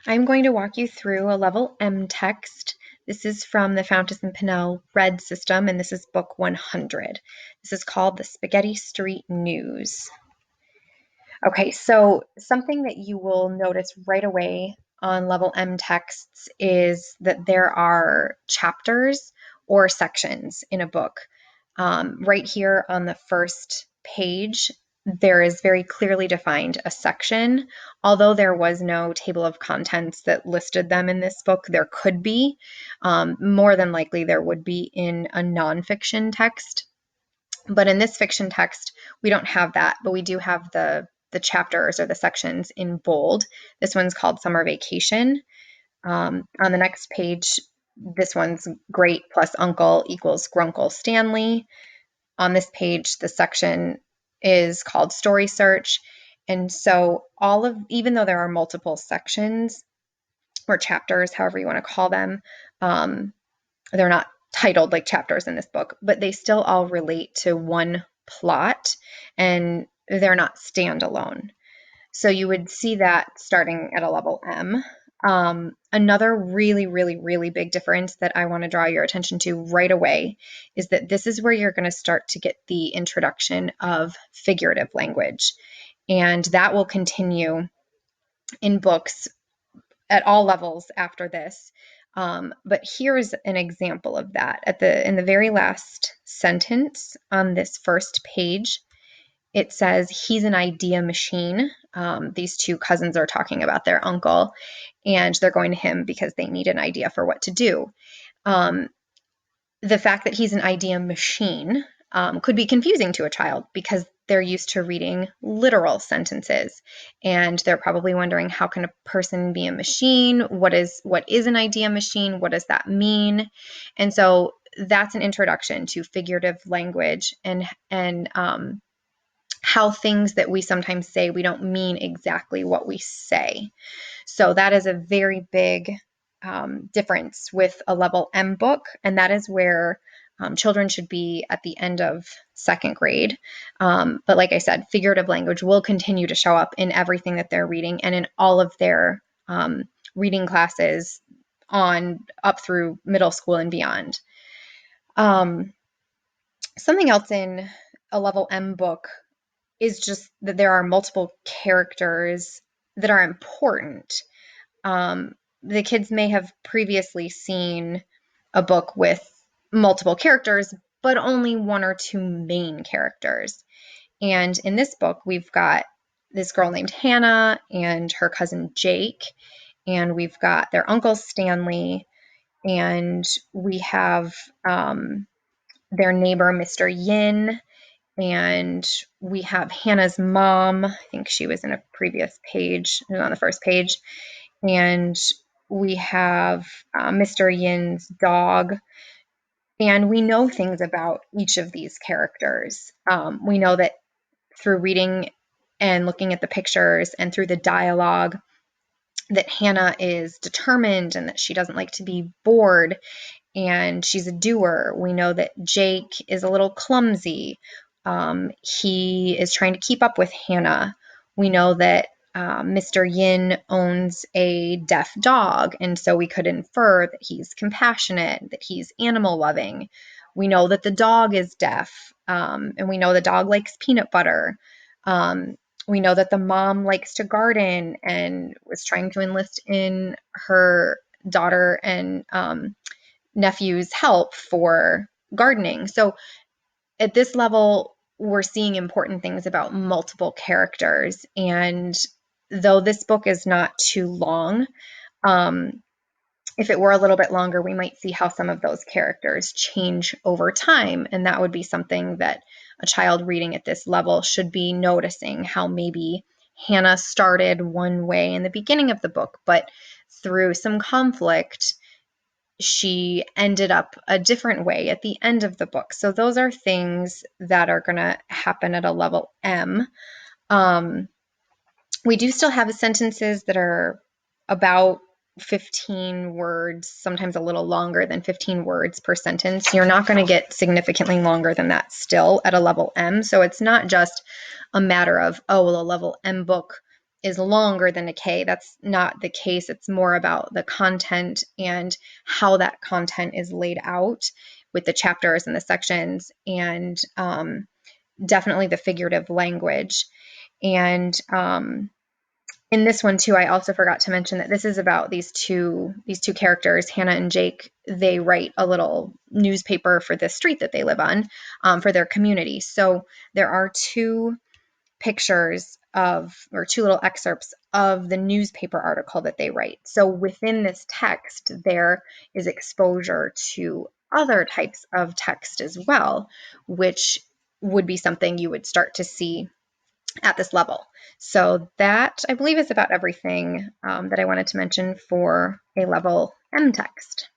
I'm going to walk you through a level M text. This is from the Fountas and Pinnell Read System, and this is book 100. This is called the Spaghetti Street News. Okay, so something that you will notice right away on level M texts is that there are chapters or sections in a book. Right here on the first page, there is very clearly defined a section. Although there was no table of contents that listed them in this book, there could be. More than likely, there would be in a nonfiction text. But in this fiction text, we don't have that, but we do have the chapters or the sections in bold. This one's called Summer Vacation. On the next page, this one's Great plus Uncle equals Grunkle Stanley. On this page, the section is called Story Search. And so even though there are multiple sections or chapters, however you want to call them, they're not titled like chapters in this book, but they still all relate to one plot and they're not standalone. So you would see that starting at a level M. Another really, really, really big difference that I want to draw your attention to right away is that this is where you're going to start to get the introduction of figurative language. And that will continue in books at all levels after this. But here's an example of that. In the very last sentence on this first page, it says he's an idea machine. These two cousins are talking about their uncle, and they're going to him because they need an idea for what to do. The fact that he's an idea machine could be confusing to a child because they're used to reading literal sentences, and they're probably wondering, how can a person be a machine? What is an idea machine? What does that mean? And so that's an introduction to figurative language and how things that we sometimes say, we don't mean exactly what we say. So that is a very big difference with a level M book, and that is where children should be at the end of second grade. But like I said, figurative language will continue to show up in everything that they're reading and in all of their reading classes on up through middle school and beyond. Something else in a level M book is just that there are multiple characters that are important. The kids may have previously seen a book with multiple characters, but only one or two main characters. And in this book, we've got this girl named Hannah and her cousin Jake, and we've got their uncle Stanley, and we have their neighbor, Mr. Yin, and we have Hannah's mom. I think she was in a previous page, on the first page. And we have Mr. Yin's dog. And we know things about each of these characters. We know that through reading and looking at the pictures and through the dialogue, that Hannah is determined and that she doesn't like to be bored, and she's a doer. We know that Jake is a little clumsy. He is trying to keep up with Hannah. We know that Mr. Yin owns a deaf dog, and so we could infer that he's compassionate, that he's animal loving. We know that the dog is deaf, and we know the dog likes peanut butter. We know that the mom likes to garden and was trying to enlist in her daughter and nephew's help for gardening. So at this level, we're seeing important things about multiple characters. And though this book is not too long, if it were a little bit longer, we might see how some of those characters change over time. And that would be something that a child reading at this level should be noticing, how maybe Hannah started one way in the beginning of the book, but through some conflict, she ended up a different way at the end of the book. So those are things that are going to happen at a level M. We do still have sentences that are about 15 words, sometimes a little longer than 15 words per sentence. You're not going to get significantly longer than that still at a level M. So it's not just a matter of, oh, well, a level M book is longer than a K. That's not the case. It's more about the content and how that content is laid out with the chapters and the sections, and definitely the figurative language. And in this one too, I also forgot to mention that this is about these two characters, Hannah and Jake. They write a little newspaper for the street that they live on, for their community. So there are two pictures of, or two little excerpts of the newspaper article that they write. So within this text, there is exposure to other types of text as well, which would be something you would start to see at this level. So that, I believe, is about everything that I wanted to mention for a level M text.